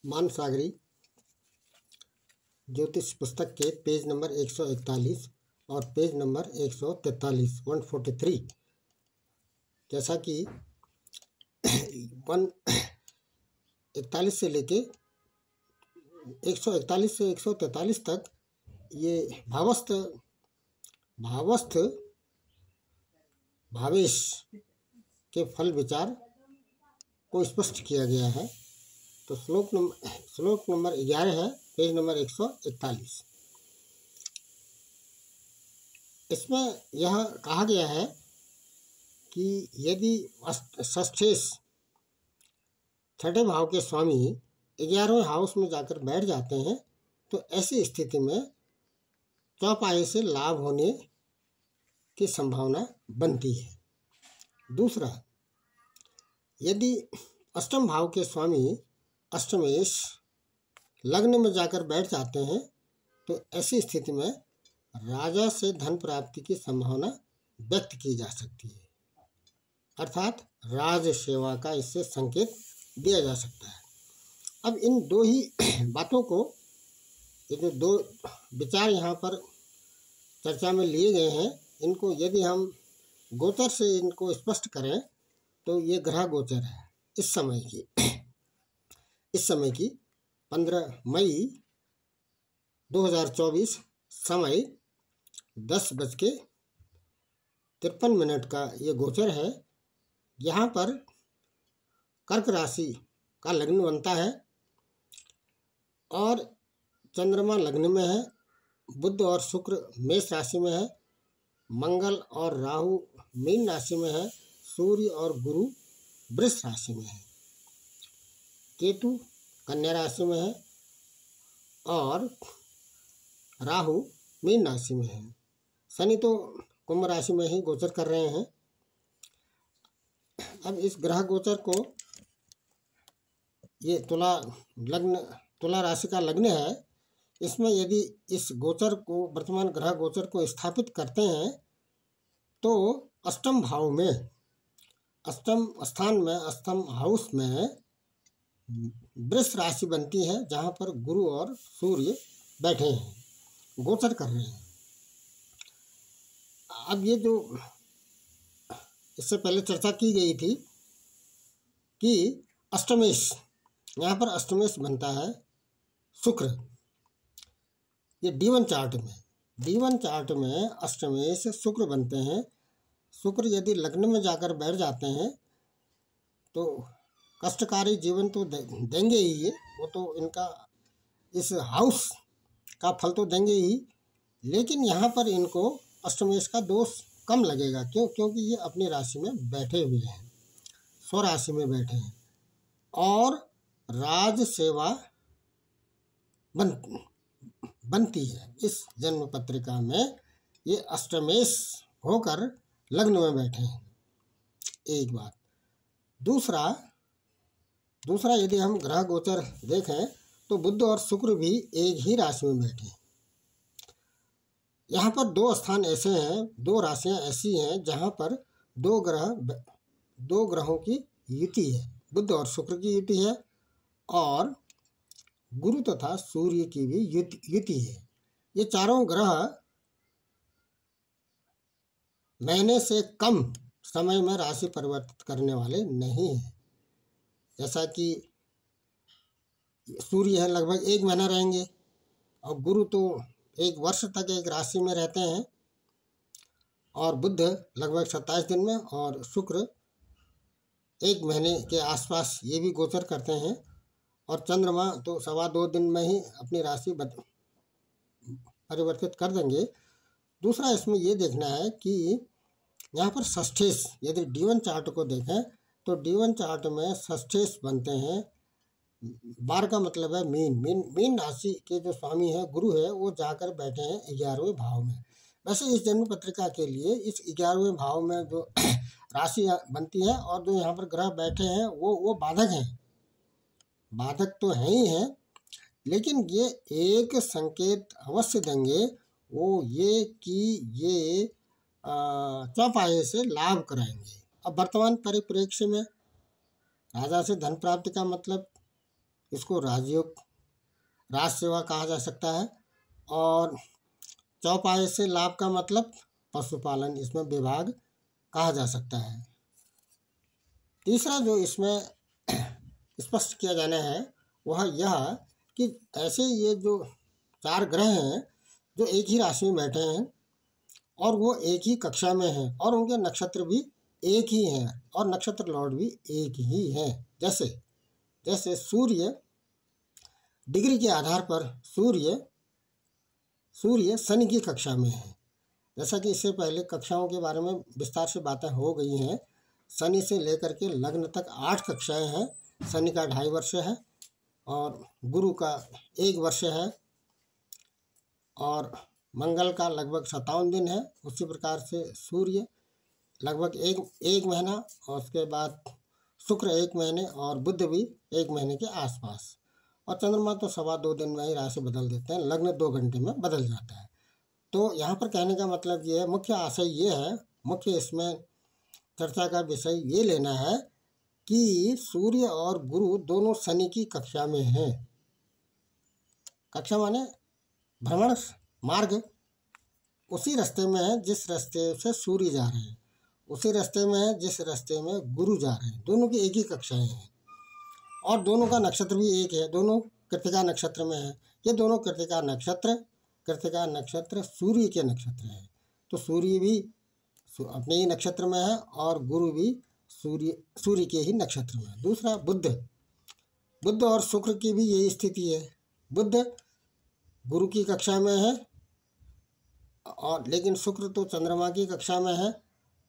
मानसागरी ज्योतिष पुस्तक के पेज नंबर 141 और पेज नंबर 143 143। जैसा कि 141 से लेके 141 से 143 तक ये भावस्थ भावेश के फल विचार को स्पष्ट किया गया है। तो श्लोक नंबर 11 है, पेज नंबर 141। इसमें यह कहा गया है कि यदि षष्ठेश छठे भाव के स्वामी 11वें हाउस में जाकर बैठ जाते हैं तो ऐसी स्थिति में चौपाई से लाभ होने की संभावना बनती है। दूसरा, यदि अष्टम भाव के स्वामी अष्टमेश लग्न में जाकर बैठ जाते हैं तो ऐसी स्थिति में राजा से धन प्राप्ति की संभावना व्यक्त की जा सकती है, अर्थात राज सेवा का इससे संकेत दिया जा सकता है। अब इन दो ही बातों को, ये जो दो विचार यहाँ पर चर्चा में लिए गए हैं, इनको यदि हम गोचर से इनको स्पष्ट करें तो ये ग्रह गोचर है इस समय की 15 मई 2024 समय 10:53 का ये गोचर है। यहाँ पर कर्क राशि का लग्न बनता है और चंद्रमा लग्न में है, बुध और शुक्र मेष राशि में है, मंगल और राहु मीन राशि में है, सूर्य और गुरु वृष राशि में है, केतु कन्या राशि में है और राहु मीन राशि में है। शनि तो कुंभ राशि में ही गोचर कर रहे हैं। अब इस ग्रह गोचर को, ये तुला राशि का लग्न है, इसमें यदि इस गोचर को, वर्तमान ग्रह गोचर को स्थापित करते हैं तो अष्टम भाव में, अष्टम स्थान में, अष्टम हाउस में वृष राशि बनती है जहाँ पर गुरु और सूर्य बैठे हैं, गोचर कर रहे हैं। अब ये जो इससे पहले चर्चा की गई थी कि अष्टमेश, यहाँ पर अष्टमेश बनता है शुक्र। ये D1 चार्ट में अष्टमेश शुक्र बनते हैं। शुक्र यदि लग्न में जाकर बैठ जाते हैं तो कष्टकारी जीवन तो देंगे ही, ये वो तो इनका इस हाउस का फल तो देंगे ही, लेकिन यहाँ पर इनको अष्टमेश का दोष कम लगेगा। क्योंकि ये अपनी राशि में बैठे हुए हैं, स्वराशि में बैठे हैं और राज सेवा बनती है। इस जन्म पत्रिका में ये अष्टमेश होकर लग्न में बैठे हैं, एक बात। दूसरा यदि हम ग्रह गोचर देखें तो बुध और शुक्र भी एक ही राशि में बैठे हैं। यहाँ पर दो स्थान ऐसे हैं, दो राशियाँ ऐसी हैं जहाँ पर दो ग्रहों की युति है, बुध और शुक्र की युति है और गुरु तथा सूर्य की भी युति है। ये चारों ग्रह महीने से कम समय में राशि परिवर्तित करने वाले नहीं हैं। जैसा कि सूर्य है लगभग 1 महीना रहेंगे और गुरु तो 1 वर्ष तक एक राशि में रहते हैं और बुध लगभग 27 दिन में और शुक्र 1 महीने के आसपास ये भी गोचर करते हैं और चंद्रमा तो 2.25 दिन में ही अपनी राशि परिवर्तित कर देंगे। दूसरा इसमें ये देखना है कि यहाँ पर षष्ठेश, यदि D1 चार्ट को देखें तो D1 चार्ट में षष्ठेश बनते हैं। 12 का मतलब है मीन राशि के जो स्वामी है गुरु है, वो जाकर बैठे हैं 11वें भाव में। वैसे इस जन्म पत्रिका के लिए इस 11वें भाव में जो राशि बनती है और जो यहाँ पर ग्रह बैठे हैं वो बाधक हैं, बाधक तो हैं ही हैं, लेकिन ये एक संकेत अवश्य देंगे, वो ये कि ये चौपाई से लाभ कराएंगे। अब वर्तमान परिप्रेक्ष्य में राजा से धन प्राप्ति का मतलब इसको राजयोग, राज सेवा कहा जा सकता है। और चौपाई से लाभ का मतलब पशुपालन, इसमें विभाग कहा जा सकता है। तीसरा जो इसमें स्पष्ट किया जाना है वह यह कि ऐसे ये जो 4 ग्रह हैं जो एक ही राशि में बैठे हैं और वो एक ही कक्षा में हैं और उनके नक्षत्र भी एक ही हैं और नक्षत्र लॉर्ड भी एक ही हैं। जैसे जैसे सूर्य डिग्री के आधार पर सूर्य शनि की कक्षा में है। जैसा कि इससे पहले कक्षाओं के बारे में विस्तार से बातें हो गई हैं। शनि से लेकर के लग्न तक 8 कक्षाएं हैं। शनि का 2.5 वर्ष है और गुरु का 1 वर्ष है और मंगल का लगभग 57 दिन है। उसी प्रकार से सूर्य लगभग एक महीना और उसके बाद शुक्र 1 महीने और बुध भी 1 महीने के आसपास, और चंद्रमा तो 2.25 दिन में ही राशि बदल देते हैं। लग्न 2 घंटे में बदल जाता है। तो यहाँ पर कहने का मतलब ये है, मुख्य आशय ये है, मुख्य इसमें चर्चा का विषय ये लेना है कि सूर्य और गुरु दोनों शनि की कक्षा में हैं। कक्षा माने भ्रमण मार्ग, उसी रास्ते में है जिस रास्ते से सूर्य जा रहे हैं, उसी रास्ते में है जिस रास्ते में गुरु जा रहे हैं। दोनों की एक ही कक्षाएं हैं और दोनों का नक्षत्र भी एक है। दोनों कृत्तिका नक्षत्र में है। ये दोनों कृत्तिका नक्षत्र सूर्य के नक्षत्र हैं। तो सूर्य भी अपने ही नक्षत्र में है और गुरु भी सूर्य के ही नक्षत्र में है। दूसरा बुध और शुक्र की भी यही स्थिति है। बुध गुरु की कक्षा में है और लेकिन शुक्र तो चंद्रमा की कक्षा में है।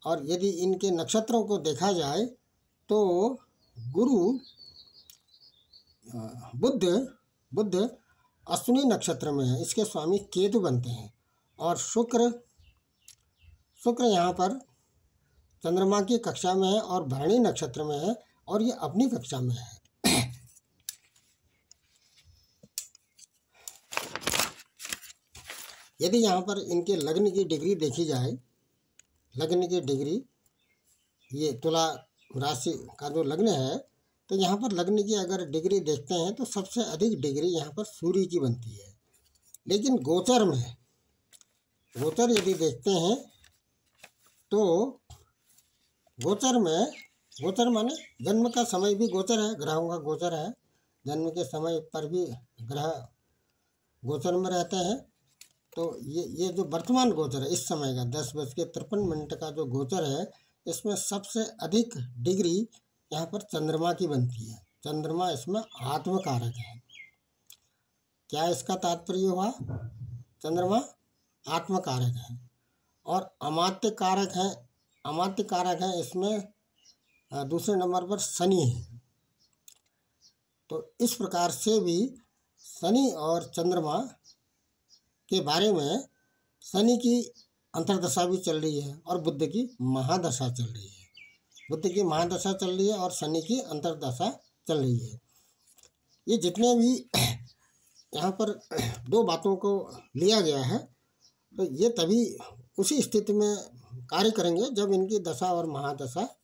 और यदि इनके नक्षत्रों को देखा जाए तो बुध अश्विनी नक्षत्र में है, इसके स्वामी केतु बनते हैं। और शुक्र यहाँ पर चंद्रमा की कक्षा में है और भरणी नक्षत्र में है और ये अपनी कक्षा में है। यदि यहाँ पर इनके लग्न की डिग्री देखी जाए, लग्न की डिग्री, ये तुला राशि का जो लग्न है, तो यहाँ पर लग्न की अगर डिग्री देखते हैं तो सबसे अधिक डिग्री यहाँ पर सूर्य की बनती है। लेकिन गोचर यदि देखते हैं तो गोचर माने जन्म का समय भी गोचर है, ग्रहों का गोचर है। जन्म के समय पर भी ग्रह गोचर में रहते हैं। तो ये जो वर्तमान गोचर है इस समय का 10:53 का जो गोचर है, इसमें सबसे अधिक डिग्री यहाँ पर चंद्रमा की बनती है। चंद्रमा इसमें आत्मकारक है। क्या इसका तात्पर्य हुआ? चंद्रमा आत्मकारक है और अमात्य कारक है। इसमें दूसरे नंबर पर शनि है। तो इस प्रकार से भी शनि और चंद्रमा के बारे में, शनि की अंतर्दशा भी चल रही है और बुध की महादशा चल रही है। बुध की महादशा चल रही है और शनि की अंतर्दशा चल रही है। ये जितने भी यहाँ पर 2 बातों को लिया गया है, तो ये तभी उसी स्थिति में कार्य करेंगे जब इनकी दशा और महादशा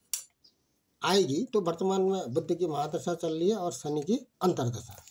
आएगी। तो वर्तमान में बुध की महादशा चल रही है और शनि की अंतर्दशा।